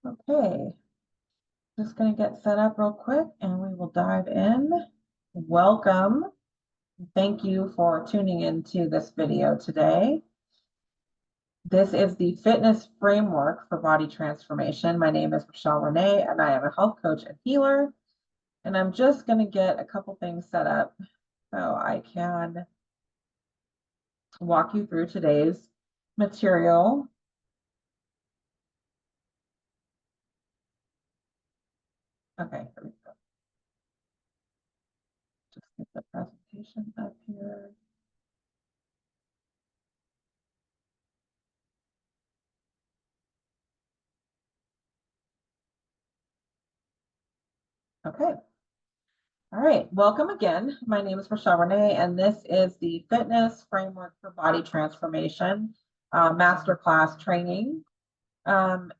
Okay, just going to get set up real quick and we will dive in. Welcome. Thank you for tuning into this video today. This is the fitness framework for body transformation. My name is Rachelle Renee and I am a health coach and healer. And I'm just going to get a couple things set up so I can walk you through today's material. Okay, here we go. Just get the presentation up here. Okay. All right, welcome again. My name is Rachelle Renee, and this is the Fitness Framework for Body Transformation Masterclass training. And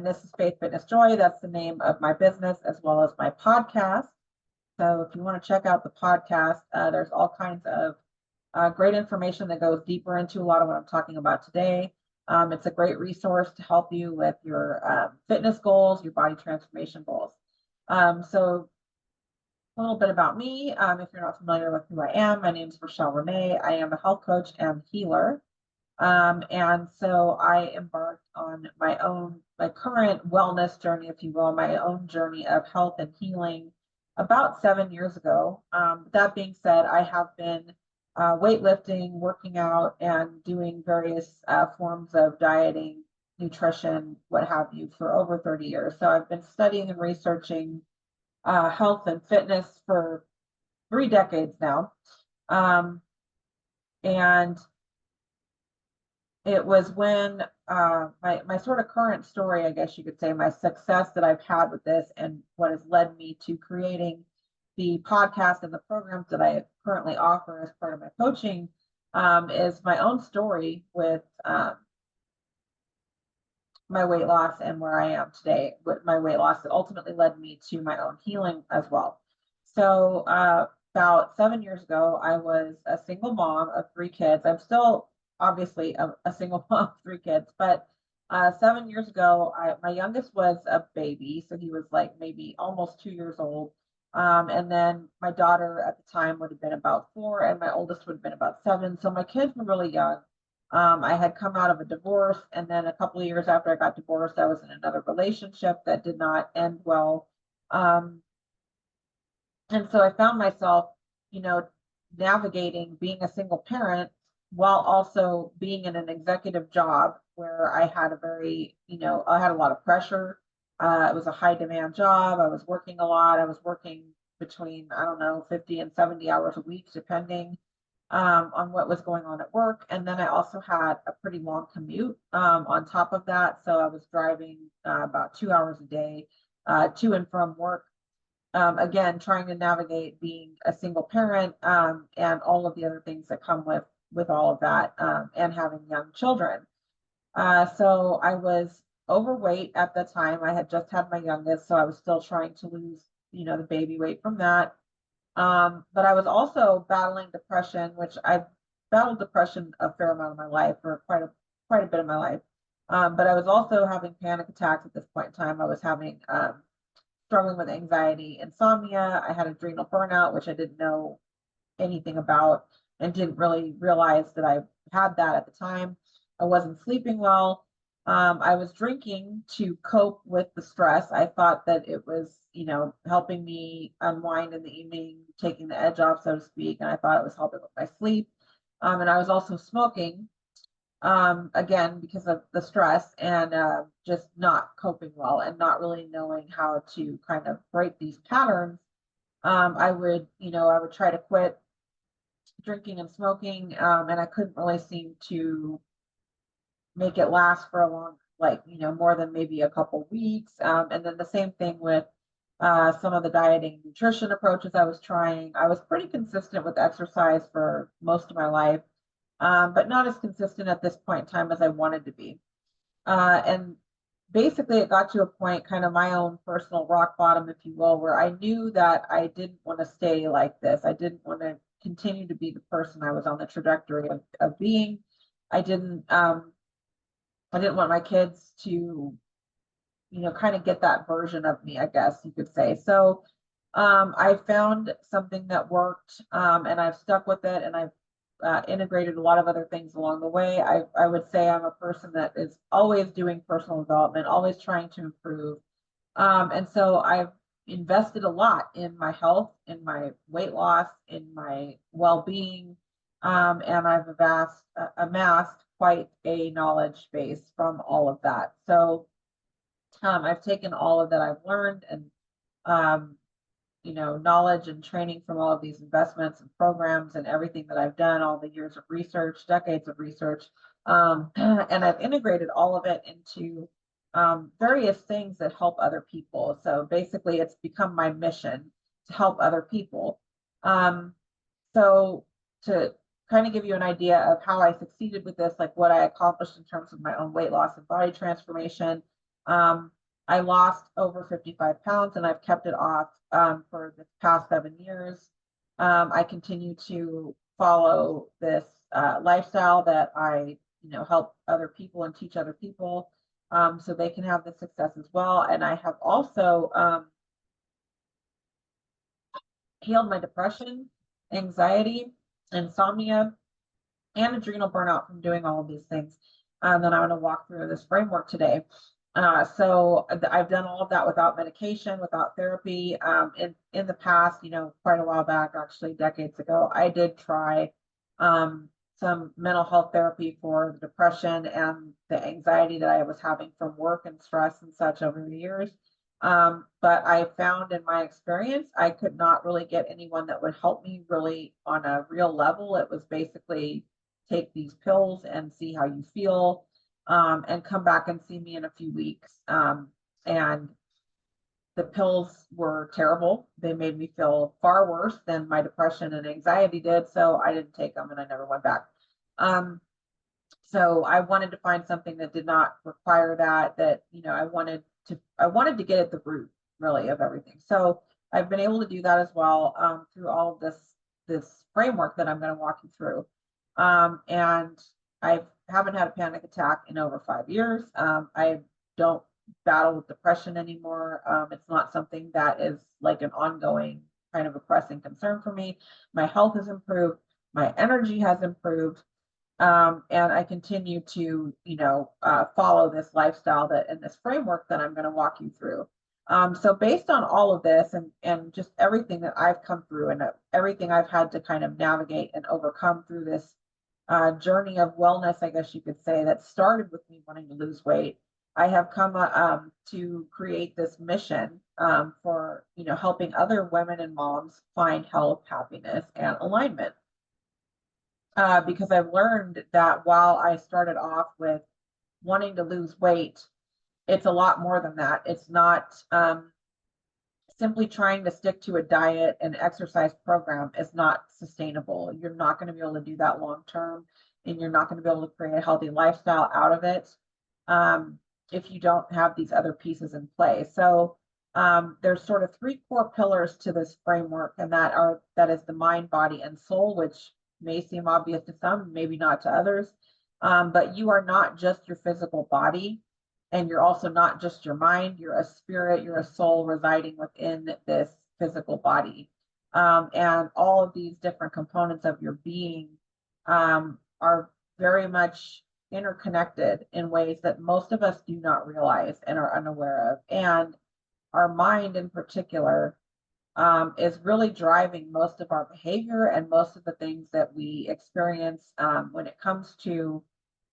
this is Faith Fitness Joy. That's the name of my business as well as my podcast. So if you want to check out the podcast, there's all kinds of great information that goes deeper into a lot of what I'm talking about today. It's a great resource to help you with your fitness goals, your body transformation goals. So a little bit about me. If you're not familiar with who I am, my name is Rachelle Renee. I am a health coach and healer. And so I embarked on my current wellness journey, if you will, my own journey of health and healing about 7 years ago. That being said, I have been weightlifting, working out, and doing various forms of dieting, nutrition, what have you, for over 30 years. So I've been studying and researching health and fitness for 3 decades now. And it was when my sort of current story, I guess you could say, my success that I've had with this and what has led me to creating the podcast and the programs that I currently offer as part of my coaching is my own story with my weight loss and where I am today with my weight loss that ultimately led me to my own healing as well. So about 7 years ago, I was a single mom of 3 kids. I'm still obviously a single mom of 3 kids, but 7 years ago, my youngest was a baby. So he was like maybe almost 2 years old. And then my daughter at the time would have been about 4 and my oldest would have been about 7. So my kids were really young. I had come out of a divorce, and then a couple of years after I got divorced, I was in another relationship that did not end well. And so I found myself, navigating being a single parent while also being in an executive job where I had I had a lot of pressure. It was a high demand job. I was working a lot. I was working between, 50 and 70 hours a week, depending on what was going on at work. And then I also had a pretty long commute on top of that. So I was driving about 2 hours a day to and from work. Again, trying to navigate being a single parent and all of the other things that come with all of that and having young children. So I was overweight at the time. I had just had my youngest, so I was still trying to lose, the baby weight from that. But I was also battling depression, which I've battled depression a fair amount of my life, for quite a bit of my life. But I was also having panic attacks at this point in time. I was having struggling with anxiety, insomnia. I had adrenal burnout, which I didn't know anything about and didn't really realize that I had that at the time. I wasn't sleeping well. I was drinking to cope with the stress. I thought that it was, helping me unwind in the evening, taking the edge off, so to speak. And I thought it was helping with my sleep. And I was also smoking, again, because of the stress and just not coping well and not really knowing how to kind of break these patterns. I would try to quit drinking and smoking, and I couldn't really seem to make it last for a long, more than maybe a couple weeks. And then the same thing with some of the dieting nutrition approaches I was trying. I was pretty consistent with exercise for most of my life, but not as consistent at this point in time as I wanted to be. And basically it got to a point, kind of my own personal rock bottom, if you will, where I knew that I didn't want to stay like this. I didn't want to continue to be the person I was on the trajectory of being. I didn't want my kids to kind of get that version of me, I guess you could say. So I found something that worked, and I've stuck with it, and I've integrated a lot of other things along the way. I would say I'm a person that is always doing personal development, always trying to improve. And so I've invested a lot in my health, in my weight loss, in my well-being, and I've amassed quite a knowledge base from all of that. So I've taken all of that I've learned and um, knowledge and training from all of these investments and programs and everything that I've done, all the years of research, decades of research, and I've integrated all of it into various things that help other people. So basically, it's become my mission to help other people. Um, so to kind of give you an idea of how I succeeded with this, like what I accomplished in terms of my own weight loss and body transformation, um, I lost over 55 pounds and I've kept it off for the past 7 years. I continue to follow this lifestyle that I, help other people and teach other people so they can have the success as well. And I have also healed my depression, anxiety, insomnia, and adrenal burnout from doing all of these things. Then I'm going to walk through this framework today. So I've done all of that without medication, without therapy. In the past, quite a while back, actually decades ago, I did try some mental health therapy for the depression and the anxiety that I was having from work and stress and such over the years. But I found in my experience, I could not really get anyone that would help me really on a real level. It was basically take these pills and see how you feel, and come back and see me in a few weeks. And the pills were terrible. They made me feel far worse than my depression and anxiety did. So I didn't take them and I never went back. So I wanted to find something that did not require that, I wanted to get at the root really of everything. So I've been able to do that as well through all of this framework that I'm going to walk you through. And I haven't had a panic attack in over 5 years. I don't battle with depression anymore. It's not something that is like an ongoing kind of a pressing concern for me. My health has improved. My energy has improved. And I continue to, follow this lifestyle and this framework that I'm going to walk you through. So based on all of this and just everything that I've come through and everything I've had to kind of navigate and overcome through this journey of wellness, I guess you could say, that started with me wanting to lose weight, I have come to create this mission for, helping other women and moms find health, happiness, and alignment. Because I've learned that while I started off with wanting to lose weight, it's a lot more than that. It's not simply trying to stick to a diet and exercise program is not sustainable. You're not going to be able to do that long term, and you're not going to be able to create a healthy lifestyle out of it if you don't have these other pieces in play. So there's sort of three core pillars to this framework, and that is the mind, body, and soul, which may seem obvious to some, maybe not to others. But you are not just your physical body, and you're also not just your mind. You're a spirit, you're a soul residing within this physical body. And all of these different components of your being are very much interconnected in ways that most of us do not realize and are unaware of. And our mind in particular is really driving most of our behavior and most of the things that we experience when it comes to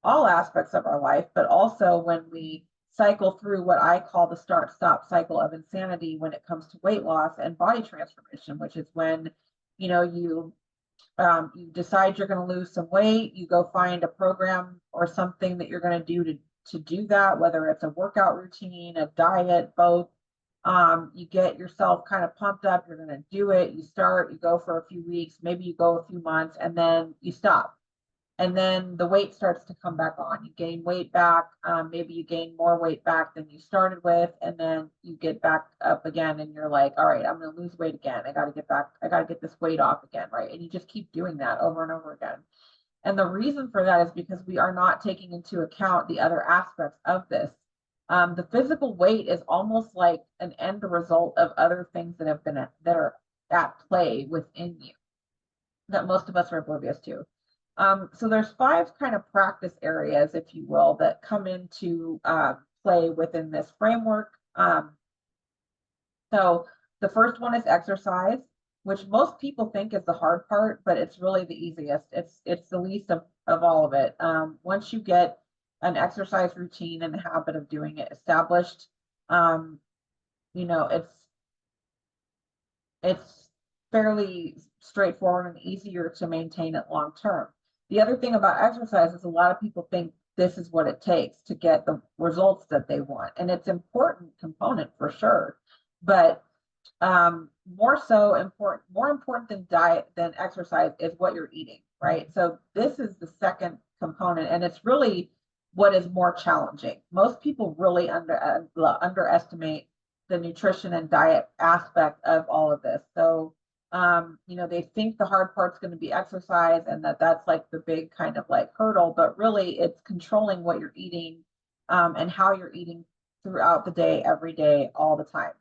all aspects of our life, but also when we cycle through what I call the start-stop cycle of insanity when it comes to weight loss and body transformation, which is when, you decide you're going to lose some weight, you go find a program or something that you're going to do to do that, whether it's a workout routine, a diet, both. You get yourself kind of pumped up, you're going to do it, you go for a few weeks, maybe you go a few months, and then you stop. And then the weight starts to come back on. You gain weight back. Maybe you gain more weight back than you started with, and then you get back up again, and you're like, all right, I'm going to lose weight again. I got to get back. I got to get this weight off again, right? And you just keep doing that over and over again. And the reason for that is because we are not taking into account the other aspects of this. The physical weight is almost like an end result of other things that have been that are at play within you that most of us are oblivious to. So there's five kind of practice areas, if you will, that come into play within this framework. So the first one is exercise, which most people think is the hard part, but it's really the easiest. It's the least of all of it. Once you get an exercise routine and the habit of doing it established, um, you know, it's fairly straightforward and easier to maintain it long term. The other thing about exercise is a lot of people think this is what it takes to get the results that they want. And it's an important component for sure. But more important than diet than exercise is what you're eating, right? So this is the second component, and it's really what is more challenging. Most people really underestimate the nutrition and diet aspect of all of this. So they think the hard part's going to be exercise and that's like the big kind of like hurdle, but really it's controlling what you're eating and how you're eating throughout the day, every day, all the time.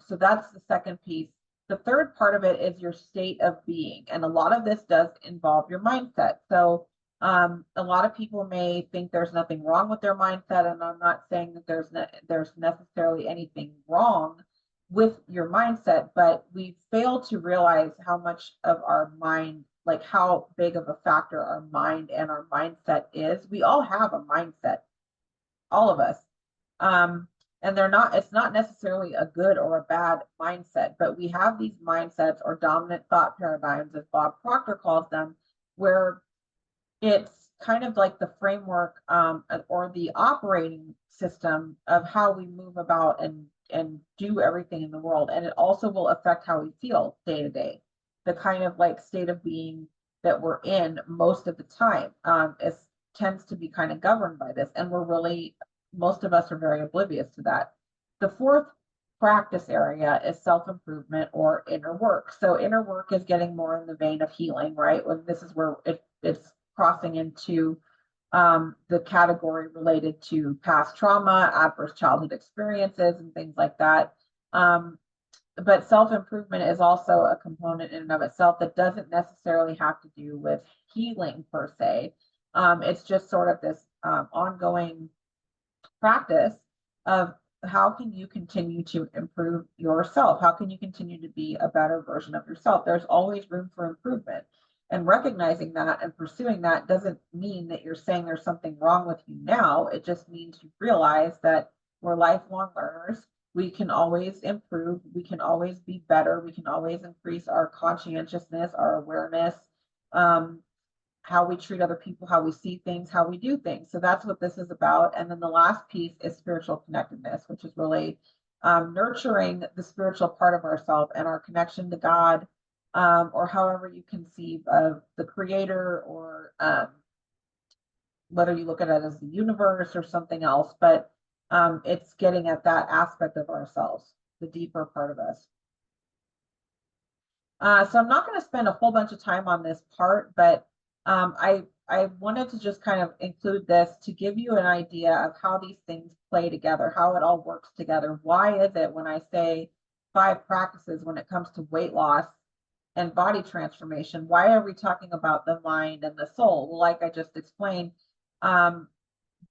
So that's the second piece. The third part of it is your state of being. And a lot of this does involve your mindset. So a lot of people may think there's nothing wrong with their mindset. And I'm not saying that there's necessarily anything wrong with your mindset, but we fail to realize how much of our mind, like how big of a factor our mind and our mindset is. We all have a mindset, all of us. Um, and it's not necessarily a good or a bad mindset, but we have these mindsets or dominant thought paradigms, as Bob Proctor calls them, where it's kind of like the framework or the operating system of how we move about and do everything in the world. And it also will affect how we feel day to day. The kind of like state of being that we're in most of the time tends to be kind of governed by this. And most of us are very oblivious to that. The fourth practice area is self-improvement or inner work. So inner work is getting more in the vein of healing, right? When this is where it's crossing into the category related to past trauma, adverse childhood experiences, and things like that. But self-improvement is also a component in and of itself that doesn't necessarily have to do with healing per se. It's just sort of this ongoing practice of how can you continue to improve yourself? How can you continue to be a better version of yourself? There's always room for improvement. And recognizing that and pursuing that doesn't mean that you're saying there's something wrong with you now. It just means you realize that we're lifelong learners. We can always improve. We can always be better. We can always increase our conscientiousness, our awareness, how we treat other people, how we see things, how we do things. So that's what this is about. And then the last piece is spiritual connectedness, which is really nurturing the spiritual part of ourselves and our connection to God, or however you conceive of the creator, or whether you look at it as the universe or something else. But it's getting at that aspect of ourselves, the deeper part of us. So I'm not going to spend a whole bunch of time on this part, but I wanted to just kind of include this to give you an idea of how these things play together, how it all works together. Why is it when I say 5 practices when it comes to weight loss and body transformation, why are we talking about the mind and the soul? Well, like I just explained,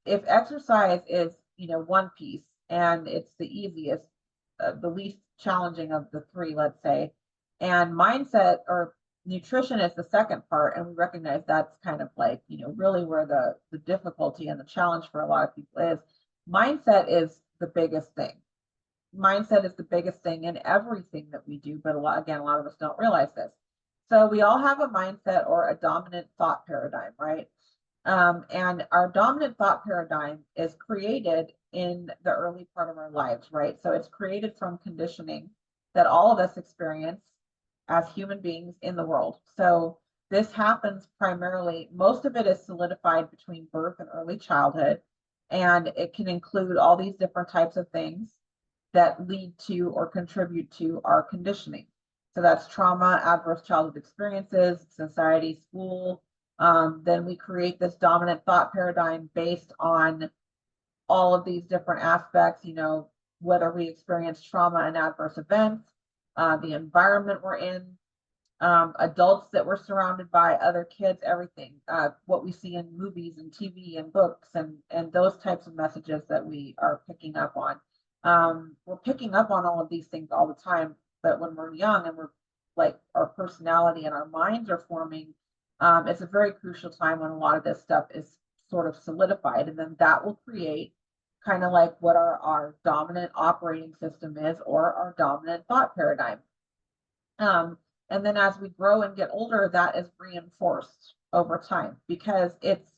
if exercise is, one piece and it's the easiest, the least challenging of the 3, let's say, and mindset or nutrition is the second part, and we recognize that's kind of like, really where the difficulty and the challenge for a lot of people is. Mindset is the biggest thing. Mindset is the biggest thing in everything that we do, but a lot of us don't realize this. So we all have a mindset or a dominant thought paradigm, right? And our dominant thought paradigm is created in the early part of our lives, right? So it's created from conditioning that all of us experience as human beings in the world. So this happens primarily, most of it is solidified between birth and early childhood, and it can include all these different types of things that lead to or contribute to our conditioning. So that's trauma, adverse childhood experiences, society, school. Then we create this dominant thought paradigm based on all of these different aspects, whether we experience trauma and adverse events, the environment we're in, adults that we're surrounded by, other kids, everything, what we see in movies and TV and books and those types of messages that we are picking up on. We're picking up on all of these things all the time, but when we're young and we're like our personality and our minds are forming, it's a very crucial time when a lot of this stuff is sort of solidified, and then that will create kind of like what our dominant operating system is, or our dominant thought paradigm. And then as we grow and get older, that is reinforced over time because it's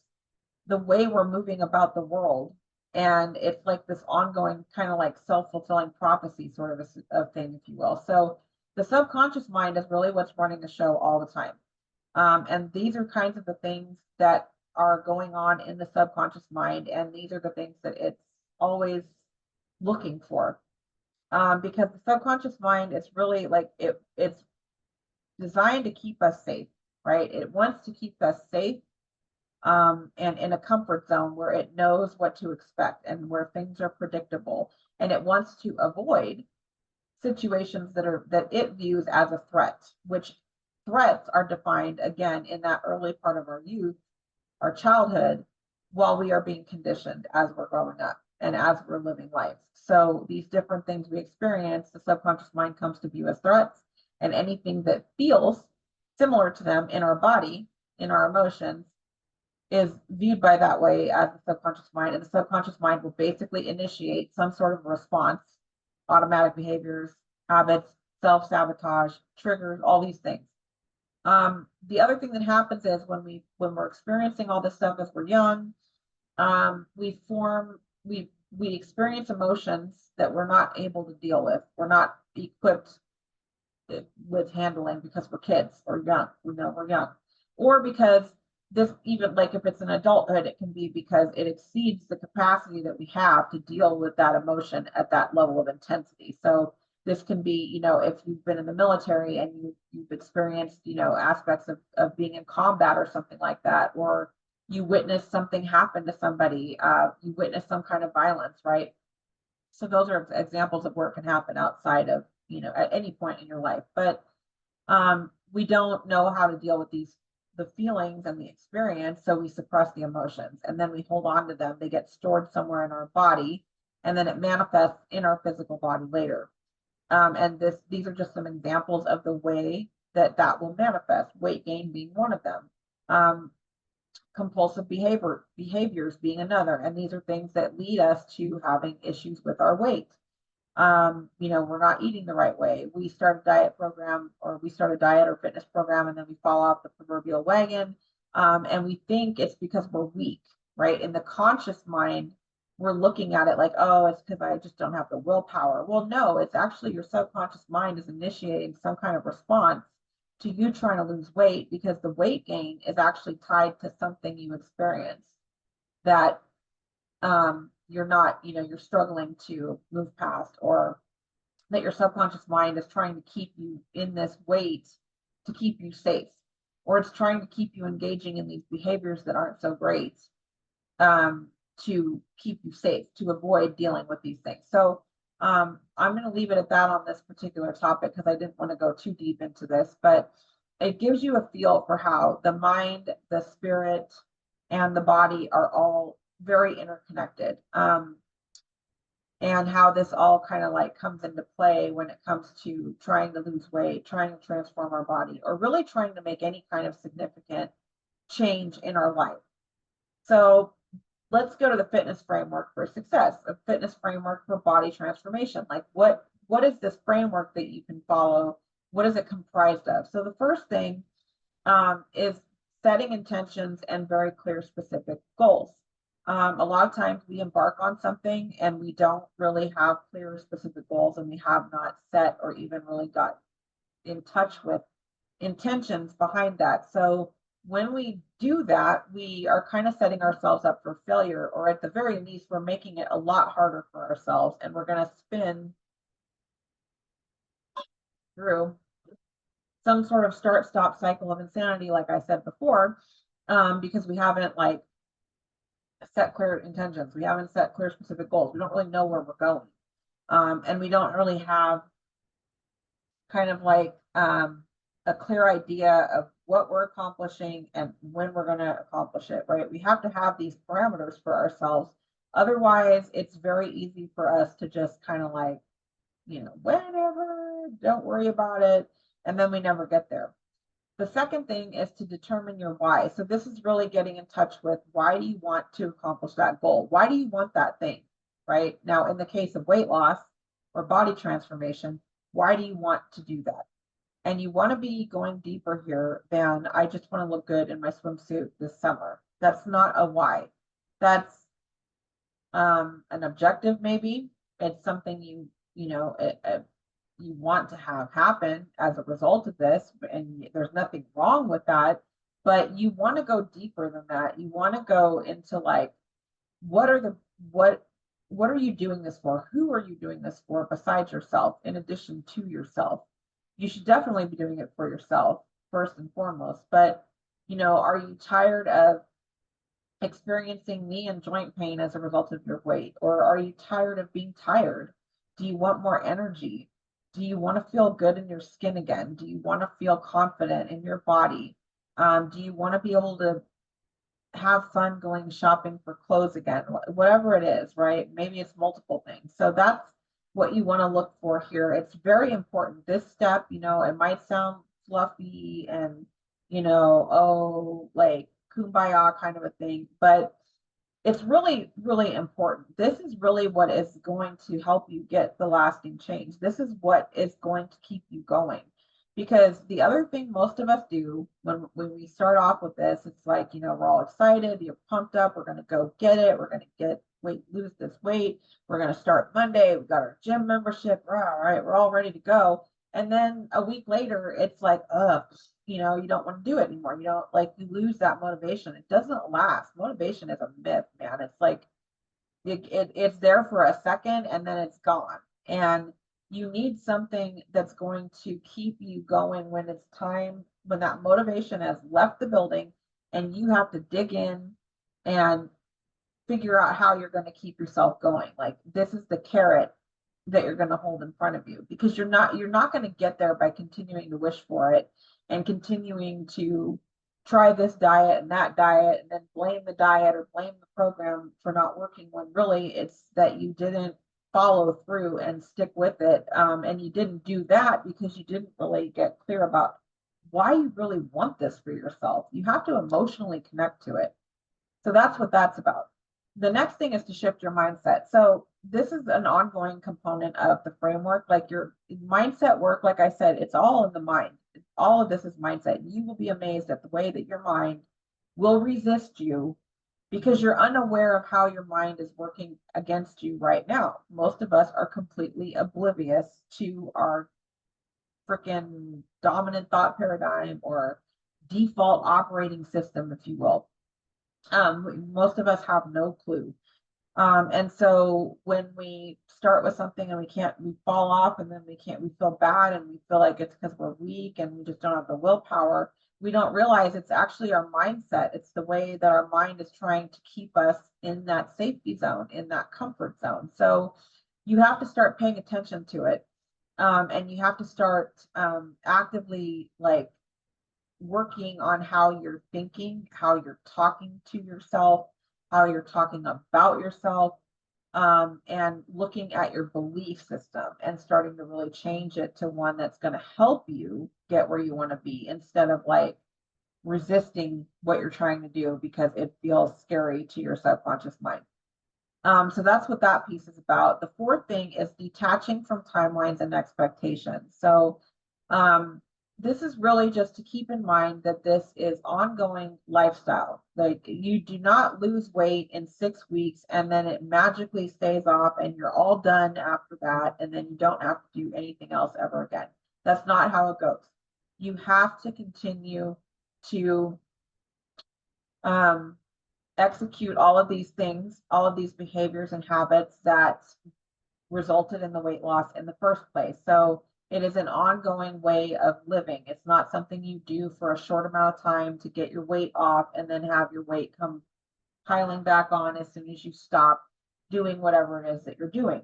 the way we're moving about the world. And it's like this ongoing kind of like self-fulfilling prophecy sort of a thing, if you will. So the subconscious mind is really what's running the show all the time. And these are kinds of the things that are going on in the subconscious mind. And these are the things that it's always looking for. Because the subconscious mind is really like it's designed to keep us safe, right? It wants to keep us safe and in a comfort zone where it knows what to expect and where things are predictable. And it wants to avoid situations that it views as a threat, which threats are defined again in that early part of our youth, our childhood, while we are being conditioned as we're growing up and as we're living life. So these different things we experience, the subconscious mind comes to view as threats, and anything that feels similar to them in our body, in our emotions, is viewed by that way as the subconscious mind. And the subconscious mind will basically initiate some sort of response, automatic behaviors, habits, self-sabotage, triggers, all these things. The other thing that happens is when we're experiencing all this stuff as we're young, we experience emotions that we're not able to deal with. We're not equipped with handling because we're kids or young, we're young, or because this, even like if it's an adulthood, it can be because it exceeds the capacity that we have to deal with that emotion at that level of intensity. So this can be, if you've been in the military and you've experienced, aspects of being in combat or something like that, or you witness something happen to somebody, you witness some kind of violence, right? So those are examples of where it can happen outside of, at any point in your life. But we don't know how to deal with the feelings and the experience, so we suppress the emotions and then we hold on to them. They get stored somewhere in our body, and then it manifests in our physical body later. And these are just some examples of the way that will manifest. Weight gain being one of them. Compulsive behaviors being another, and these are things that lead us to having issues with our weight. We're not eating the right way. We start a diet or fitness program, and then we fall off the proverbial wagon. And we think it's because we're weak, right? In the conscious mind, we're looking at it like, oh, it's because I just don't have the willpower. Well, no, it's actually your subconscious mind is initiating some kind of response to you trying to lose weight, because the weight gain is actually tied to something you experience that you're not, you're struggling to move past, or that your subconscious mind is trying to keep you in this weight to keep you safe, or it's trying to keep you engaging in these behaviors that aren't so great, to keep you safe, to avoid dealing with these things. So I'm going to leave it at that on this particular topic because I didn't want to go too deep into this, but it gives you a feel for how the mind, the spirit, and the body are all very interconnected, and how this all kind of like comes into play when it comes to trying to lose weight, trying to transform our body, or really trying to make any kind of significant change in our life. So let's go to the fitness framework for success, a fitness framework for body transformation. Like what is this framework that you can follow? What is it comprised of? So the first thing is setting intentions and very clear specific goals. A lot of times we embark on something and we don't really have clear specific goals, and we have not set or even really got in touch with intentions behind that. So when we do that, we are kind of setting ourselves up for failure, or at the very least, we're making it a lot harder for ourselves, and we're going to spin through some sort of start-stop cycle of insanity, like I said before, because we haven't like set clear intentions. We haven't set clear specific goals. We don't really know where we're going. And we don't really have kind of like a clear idea of what we're accomplishing and when we're going to accomplish it, right? We have to have these parameters for ourselves. Otherwise, it's very easy for us to just kind of like, whatever, don't worry about it. And then we never get there. The second thing is to determine your why. So this is really getting in touch with, why do you want to accomplish that goal? Why do you want that thing, right? Now, in the case of weight loss or body transformation, why do you want to do that? And you want to be going deeper here than, I just want to look good in my swimsuit this summer. That's not a why. That's an objective, maybe. It's something you want to have happen as a result of this, and there's nothing wrong with that, but you want to go deeper than that. You want to go into like, what are the what are you doing this for? Who are you doing this for besides yourself, in addition to yourself? You should definitely be doing it for yourself first and foremost, but are you tired of experiencing knee and joint pain as a result of your weight? Or are you tired of being tired? Do you want more energy? Do you want to feel good in your skin again? Do you want to feel confident in your body? Do you want to be able to have fun going shopping for clothes again? Whatever it is, right? Maybe it's multiple things. So that's what you want to look for here. It's very important. This step, it might sound fluffy and, oh, like kumbaya kind of a thing, but it's really, really important. This is really what is going to help you get the lasting change. This is what is going to keep you going. Because the other thing most of us do when we start off with this, it's like, we're all excited, you're pumped up, we're going to go get it, we're going to lose this weight, we're going to start Monday, we've got our gym membership, all right, we're all ready to go. And then a week later, it's like, you don't want to do it anymore. You lose that motivation. It doesn't last. Motivation is a myth, man. It's like it's there for a second and then it's gone. And you need something that's going to keep you going when it's time, when that motivation has left the building and you have to dig in and figure out how you're going to keep yourself going. Like, this is the carrot that you're going to hold in front of you, because you're not going to get there by continuing to wish for it and continuing to try this diet and that diet and then blame the diet or blame the program for not working, when really it's that you didn't follow through and stick with it. And you didn't do that because you didn't really get clear about why you really want this for yourself. You have to emotionally connect to it. So that's what that's about. The next thing is to shift your mindset. So this is an ongoing component of the framework. Like, your mindset work, like I said, it's all in the mind. All of this is mindset. You will be amazed at the way that your mind will resist you, because you're unaware of how your mind is working against you right now. Most of us are completely oblivious to our freaking dominant thought paradigm, or default operating system, if you will. Most of us have no clue. And so when we start with something and we fall off, and then we feel bad and we feel like it's because we're weak and we just don't have the willpower. We don't realize it's actually our mindset. It's the way that our mind is trying to keep us in that safety zone, in that comfort zone. So you have to start paying attention to it. And you have to start actively, like, working on how you're thinking, how you're talking to yourself, how you're talking about yourself, and looking at your belief system and starting to really change it to one that's going to help you get where you want to be, instead of like resisting what you're trying to do because it feels scary to your subconscious mind. So that's what that piece is about. The fourth thing is detaching from timelines and expectations. So this is really just to keep in mind that this is ongoing lifestyle. Like, you do not lose weight in 6 weeks and then it magically stays off and you're all done after that, and then you don't have to do anything else ever again. That's not how it goes. You have to continue to execute all of these things, all of these behaviors and habits that resulted in the weight loss in the first place. So it is an ongoing way of living. It's not something you do for a short amount of time to get your weight off and then have your weight come piling back on as soon as you stop doing whatever it is that you're doing.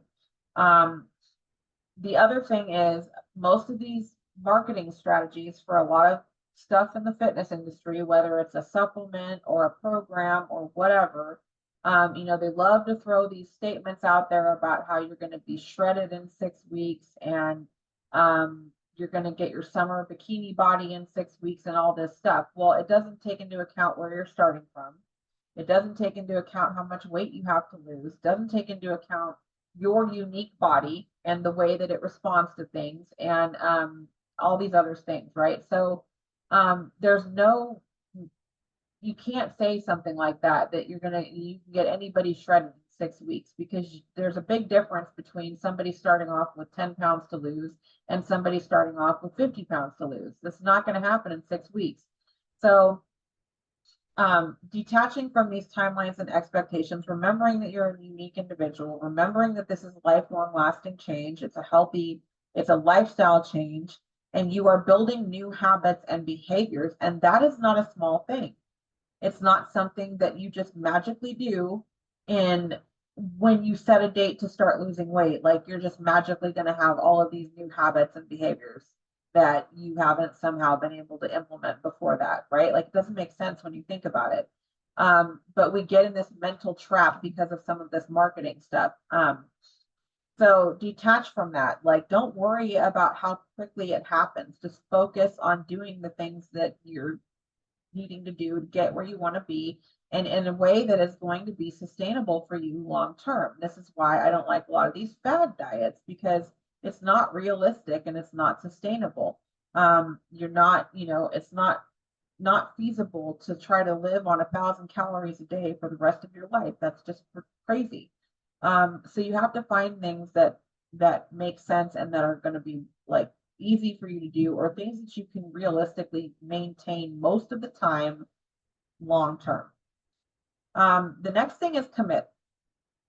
The other thing is most of these marketing strategies for a lot of stuff in the fitness industry, whether it's a supplement or a program or whatever, they love to throw these statements out there about how you're going to be shredded in 6 weeks and you're going to get your summer bikini body in 6 weeks and all this stuff. Well, it doesn't take into account where you're starting from. It doesn't take into account how much weight you have to lose, doesn't take into account your unique body and the way that it responds to things and all these other things, right? So there's no, you can't say something like that, that you can get anybody shredded in 6 weeks, because there's a big difference between somebody starting off with 10 pounds to lose and somebody starting off with 50 pounds to lose. That's not going to happen in 6 weeks. So detaching from these timelines and expectations, remembering that you're a unique individual, remembering that this is lifelong lasting change. It's a lifestyle change, and you are building new habits and behaviors. And that is not a small thing. It's not something that you just magically do when you set a date to start losing weight. Like you're just magically going to have all of these new habits and behaviors that you haven't somehow been able to implement before that, right? Like it doesn't make sense when you think about it. But we get in this mental trap because of some of this marketing stuff. So detach from that. Like, don't worry about how quickly it happens. Just focus on doing the things that you're needing to do to get where you want to be, and in a way that is going to be sustainable for you long term. This is why I don't like a lot of these fad diets, because it's not realistic and it's not sustainable. You're not, it's not feasible to try to live on 1,000 calories a day for the rest of your life. That's just crazy. So you have to find things that make sense and that are going to be like easy for you to do, or things that you can realistically maintain most of the time long term. The next thing is commit.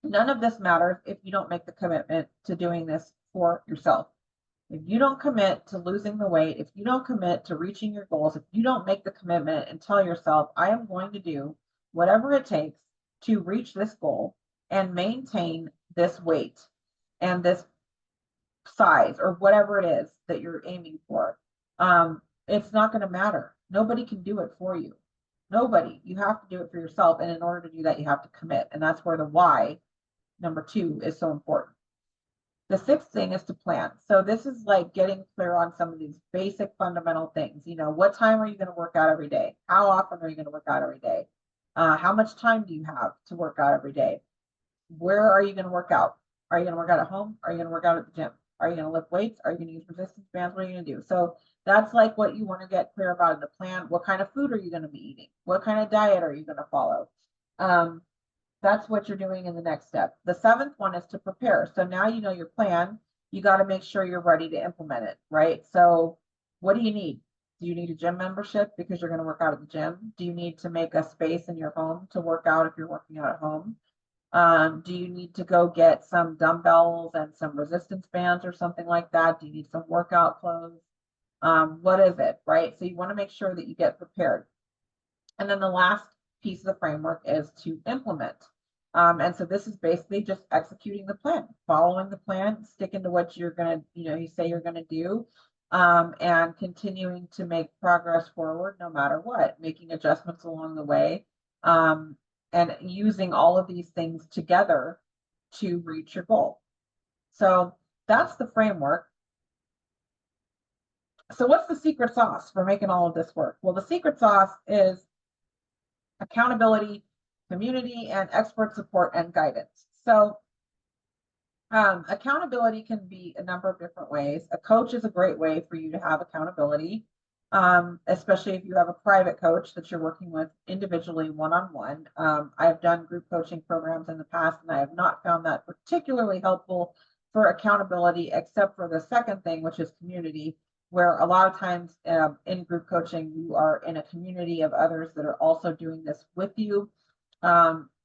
None of this matters if you don't make the commitment to doing this for yourself. If you don't commit to losing the weight, if you don't commit to reaching your goals, if you don't make the commitment and tell yourself, I am going to do whatever it takes to reach this goal and maintain this weight and this size or whatever it is that you're aiming for, it's not going to matter. Nobody can do it for you. Nobody. You have to do it for yourself. And in order to do that, you have to commit. And that's where the why, number 2, is so important. The 6th thing is to plan. So this is like getting clear on some of these basic fundamental things. What time are you going to work out every day? How often are you going to work out every day? How much time do you have to work out every day? Where are you going to work out? Are you going to work out at home? Are you going to work out at the gym? Are you going to lift weights? Are you going to use resistance bands? What are you going to do? So that's like what you want to get clear about in the plan. What kind of food are you going to be eating? What kind of diet are you going to follow? That's what you're doing in the next step. The 7th one is to prepare. So now you know your plan. You got to make sure you're ready to implement it, right? So what do you need? Do you need a gym membership because you're going to work out at the gym? Do you need to make a space in your home to work out if you're working out at home? Do you need to go get some dumbbells and some resistance bands or something like that? Do you need some workout clothes? What is it, right? So you want to make sure that you get prepared. And then the last piece of the framework is to implement. And so this is basically just executing the plan, following the plan, sticking to what you're going to, you say you're going to do, and continuing to make progress forward no matter what, making adjustments along the way. And using all of these things together to reach your goal. So that's the framework. So what's the secret sauce for making all of this work? Well, the secret sauce is accountability, community, and expert support and guidance. So accountability can be a number of different ways. A coach is a great way for you to have accountability, especially if you have a private coach that you're working with individually one-on-one. I've done group coaching programs in the past, and I have not found that particularly helpful for accountability, except for the second thing, which is community, where a lot of times in group coaching, you are in a community of others that are also doing this with you.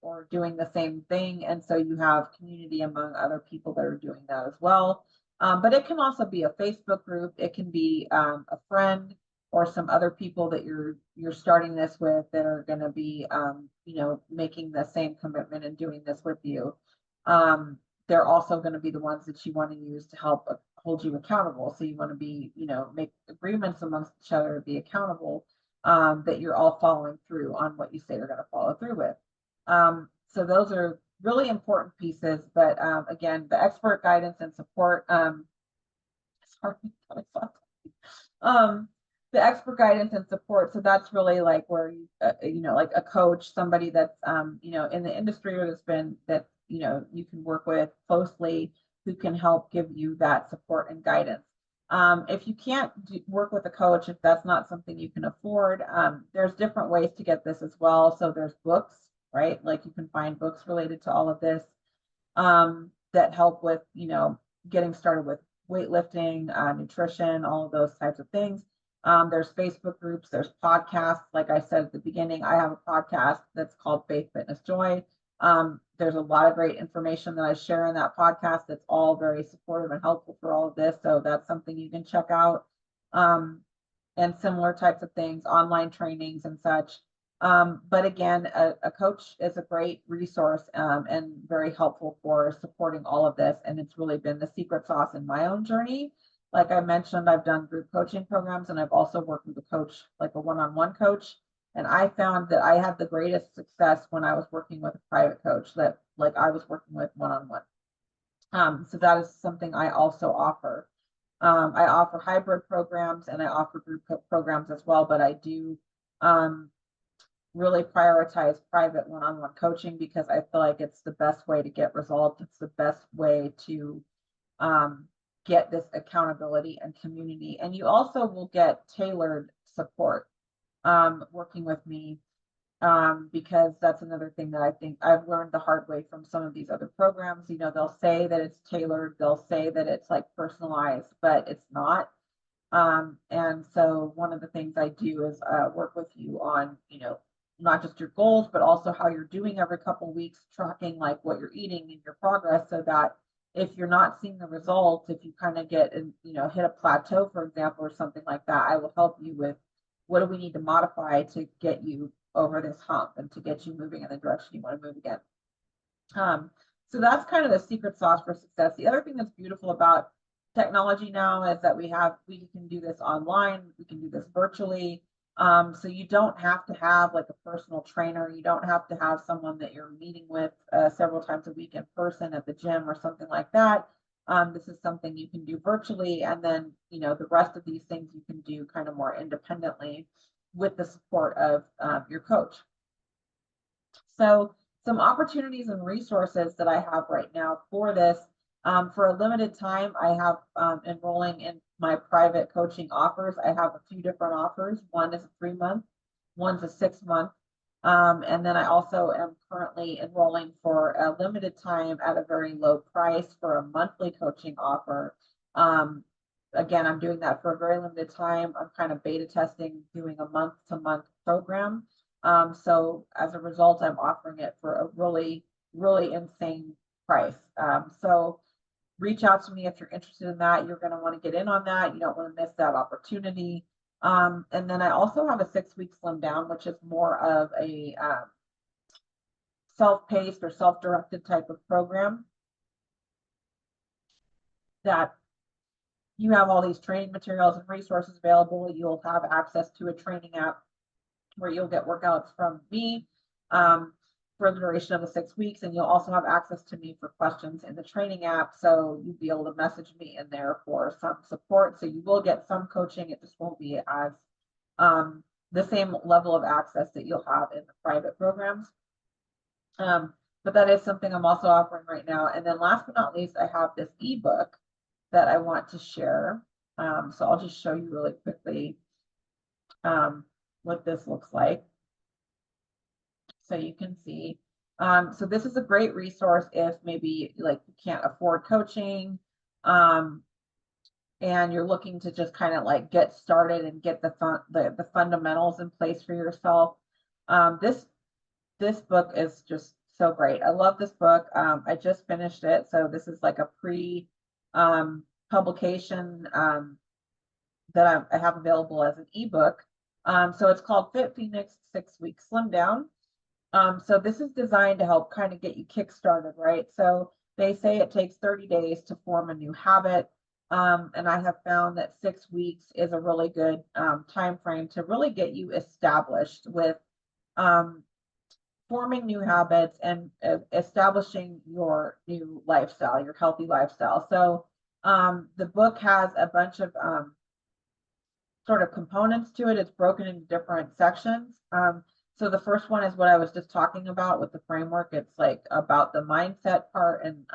Or doing the same thing. And so you have community among other people that are doing that as well. But it can also be a Facebook group. It can be a friend or some other people that you're starting this with that are going to be, making the same commitment and doing this with you. They're also going to be the ones that you want to use to help hold you accountable. So you want to be, make agreements amongst each other, be accountable, that you're all following through on what you say you're going to follow through with. So those are really important pieces. But again, the expert guidance and support. Sorry, the expert guidance and support. So that's really like where you, like a coach, somebody that's, in the industry or that's been that, you can work with closely, who can help give you that support and guidance. If you can't work with a coach, if that's not something you can afford, there's different ways to get this as well. So there's books, right? Like you can find books related to all of this, that help with, getting started with weightlifting, nutrition, all of those types of things. There's Facebook groups, there's podcasts. Like I said at the beginning, I have a podcast that's called Faith, Fitness, Joy. There's a lot of great information that I share in that podcast that's all very supportive and helpful for all of this. So that's something you can check out. And similar types of things, online trainings and such. But again, a coach is a great resource, and very helpful for supporting all of this. And it's really been the secret sauce in my own journey. Like I mentioned, I've done group coaching programs, and I've also worked with a coach, like a one-on-one coach. And I found that I had the greatest success when I was working with a private coach that like I was working with one-on-one. So that is something I also offer. I offer hybrid programs and I offer group programs as well, but I do really prioritize private one-on-one coaching because I feel like it's the best way to get results. It's the best way to get this accountability and community. And you also will get tailored support working with me, because that's another thing that I think I've learned the hard way from some of these other programs. They'll say that it's tailored, they'll say that it's like personalized, but it's not. And so one of the things I do is work with you on, not just your goals, but also how you're doing every couple of weeks, tracking like what you're eating and your progress, so that if you're not seeing the results, if you kind of get and hit a plateau, for example, or something like that, I will help you with what do we need to modify to get you over this hump and to get you moving in the direction you want to move again. So that's kind of the secret sauce for success. The other thing that's beautiful about technology now is that we can do this online, we can do this virtually. So you don't have to have like a personal trainer. You don't have to have someone that you're meeting with several times a week in person at the gym or something like that. This is something you can do virtually, and then the rest of these things you can do kind of more independently with the support of your coach. So some opportunities and resources that I have right now for this. For a limited time, I have enrolling in my private coaching offers. I have a few different offers. One is a 3-month, one's a 6-month. And then I also am currently enrolling for a limited time at a very low price for a monthly coaching offer. Again, I'm doing that for a very limited time. I'm kind of beta testing, doing a month-to-month program. So as a result, I'm offering it for a really, really insane price. So reach out to me if you're interested in that. You're going to want to get in on that. You don't want to miss that opportunity. And then I also have a 6-week slim down, which is more of a self-paced or self-directed type of program that you have all these training materials and resources available. You'll have access to a training app where you'll get workouts from me for the duration of the 6 weeks. And you'll also have access to me for questions in the training app. So you'll be able to message me in there for some support. So you will get some coaching. It just won't be as the same level of access that you'll have in the private programs. But that is something I'm also offering right now. And then last but not least, I have this ebook that I want to share. So I'll just show you really quickly what this looks like. So you can see. So this is a great resource if maybe like you can't afford coaching, and you're looking to just kind of like get started and get the fundamentals in place for yourself. This book is just so great. I love this book. I just finished it, so this is like a pre publication that I have available as an ebook. So it's called Fit Phoenix 6-Week Slim Down. So this is designed to help kind of get you kick-started, right? So they say it takes 30 days to form a new habit. And I have found that 6 weeks is a really good time frame to really get you established with um, forming new habits and establishing your new lifestyle, your healthy lifestyle. So the book has a bunch of sort of components to it. It's broken into different sections. So the first one is what I was just talking about with the framework. It's like about the mindset part and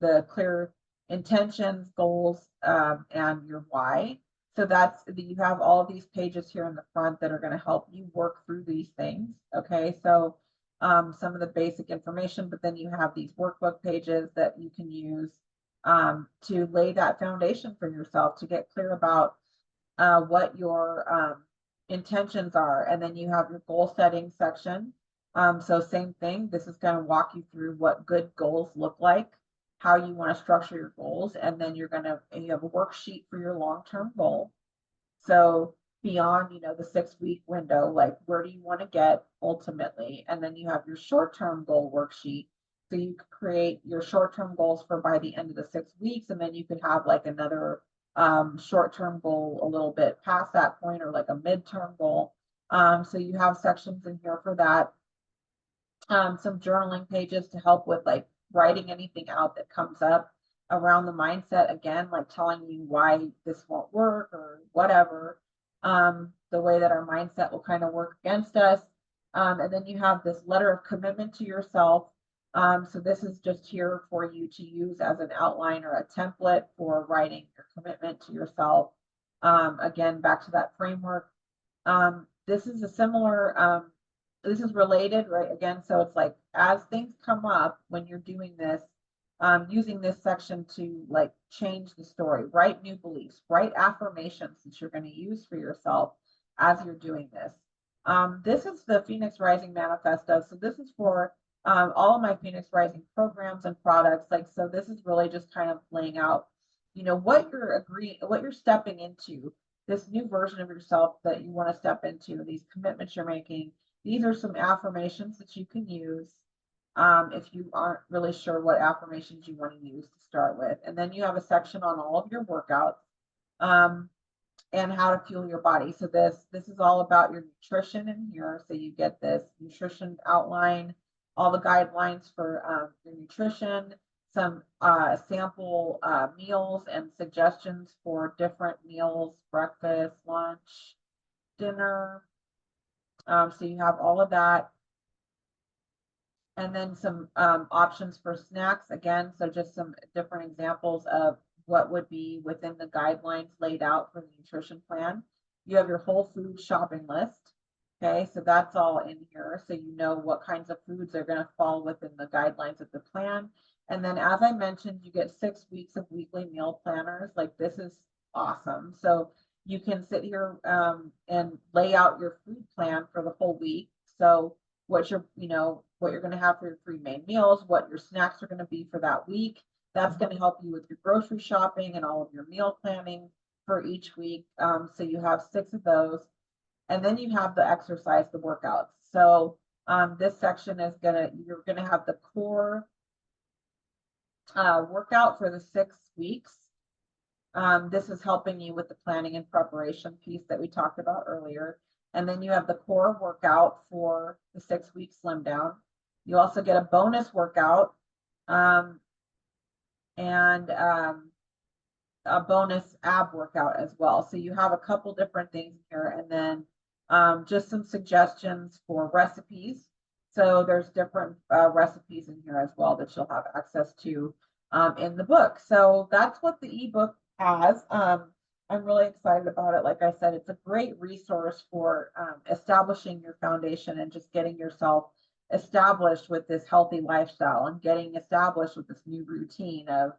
the clear intentions, goals, and your why. So that's you have all of these pages here in the front that are going to help you work through these things. Okay, so some of the basic information, but then you have these workbook pages that you can use to lay that foundation for yourself to get clear about what your intentions are. And then you have your goal setting section. So same thing, this is going to walk you through what good goals look like, how you want to structure your goals, and then you have a worksheet for your long-term goal. So beyond, the 6-week window, like where do you want to get ultimately? And then you have your short-term goal worksheet. So you could create your short-term goals for by the end of the 6 weeks, and then you could have like another short-term goal a little bit past that point, or like a midterm goal. So you have sections in here for that. Some journaling pages to help with like writing anything out that comes up around the mindset, again, like telling you why this won't work or whatever. The way that our mindset will kind of work against us. And then you have this letter of commitment to yourself. So this is just here for you to use as an outline or a template for writing your commitment to yourself. Again, back to that framework. This is a similar, this is related, right? Again, so it's like as things come up when you're doing this, using this section to like change the story, write new beliefs, write affirmations that you're going to use for yourself as you're doing this. This is the Phoenix Rising Manifesto. So this is for all of my Phoenix Rising programs and products. Like, so this is really just kind of laying out, what you're stepping into, this new version of yourself that you want to step into, these commitments you're making. These are some affirmations that you can use if you aren't really sure what affirmations you want to use to start with. And then you have a section on all of your workouts and how to fuel your body. So this is all about your nutrition in here. So you get this nutrition outline, all the guidelines for your nutrition, some sample meals and suggestions for different meals, breakfast, lunch, dinner. So you have all of that. And then some options for snacks again. So just some different examples of what would be within the guidelines laid out for the nutrition plan. You have your whole food shopping list. Okay, so that's all in here. So you know what kinds of foods are going to fall within the guidelines of the plan. And then as I mentioned, you get 6 weeks of weekly meal planners. Like this is awesome. So you can sit here and lay out your food plan for the whole week. So what you're going to have for your 3 main meals, what your snacks are going to be for that week. That's going to help you with your grocery shopping and all of your meal planning for each week. So you have 6 of those. And then you have the exercise, the workouts. So this section is you're going to have the core workout for the 6 weeks. This is helping you with the planning and preparation piece that we talked about earlier. And then you have the core workout for the 6-week slim down. You also get a bonus workout and a bonus ab workout as well. So you have a couple different things here, and then just some suggestions for recipes. So there's different recipes in here as well that you'll have access to in the book. So that's what the ebook has. I'm really excited about it. Like I said, it's a great resource for establishing your foundation and just getting yourself established with this healthy lifestyle and getting established with this new routine of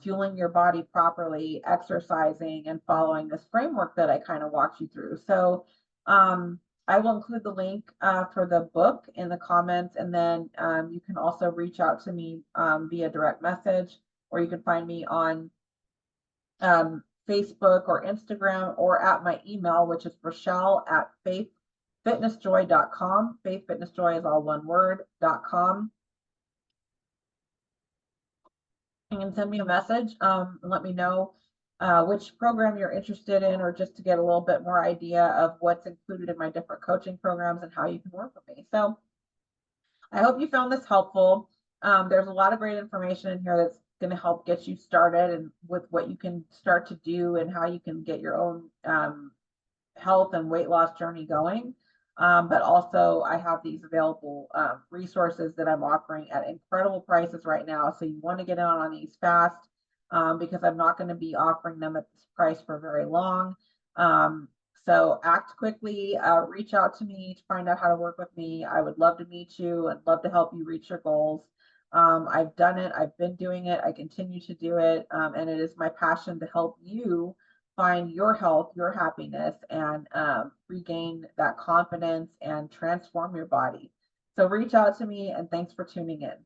fueling your body properly, exercising, and following this framework that I kind of walked you through. So I will include the link for the book in the comments, and then you can also reach out to me via direct message, or you can find me on Facebook or Instagram, or at my email, which is Rachelle at faithfitnessjoy.com. Faithfitnessjoy is all one word.com. You can send me a message and let me know which program you're interested in, or just to get a little bit more idea of what's included in my different coaching programs and how you can work with me. So I hope you found this helpful. There's a lot of great information in here that's going to help get you started and with what you can start to do and how you can get your own health and weight loss journey going. But also I have these available resources that I'm offering at incredible prices right now. So you want to get on these fast because I'm not going to be offering them at this price for very long. So act quickly, reach out to me to find out how to work with me. I would love to meet you and love to help you reach your goals. I've done it. I've been doing it. I continue to do it. And it is my passion to help you find your health, your happiness, and regain that confidence and transform your body. So reach out to me, and thanks for tuning in.